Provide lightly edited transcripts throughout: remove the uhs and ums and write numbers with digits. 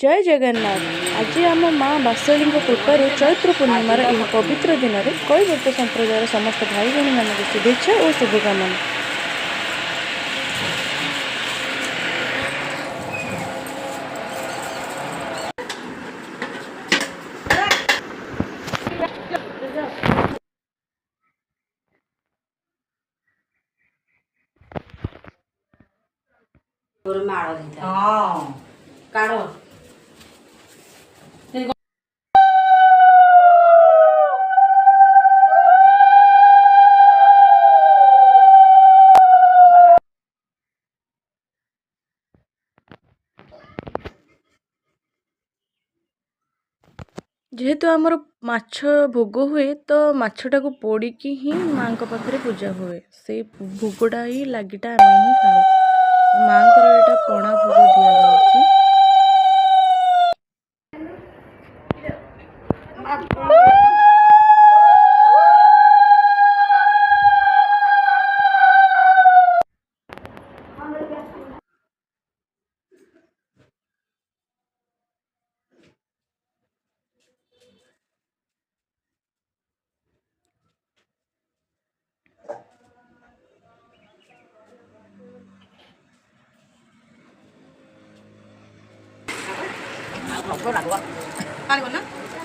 जय जगन्नाथ। आज आम माँ बासली कृपार चैत्र पूर्णिमार यह पवित्र दिन में कैवर्त संप्रदायर समस्त भाई भौणी मानक शुभेच्छा और शुभकामना। जेहेतु आमर माछ भोग हुए तो माछटा को पोड़िकी ही माँ पाखे पूजा हुए से भोगटा ही लागिटा आम ही खाऊ। माँ को पणा भोग दि जाऊँगी।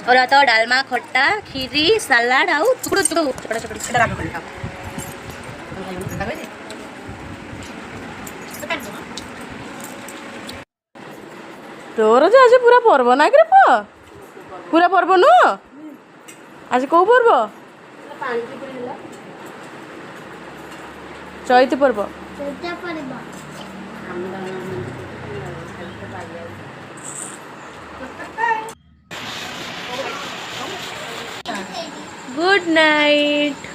और तो डालमा खट्टा खीरी सलाड आउ चुकड़ो चुकड़ो चुकड़ा चुकड़ा तोर जे आज पूरा पर्व ना कि पूरा पर्व नुह आज कौ पर्व चैत पर्व। Good night.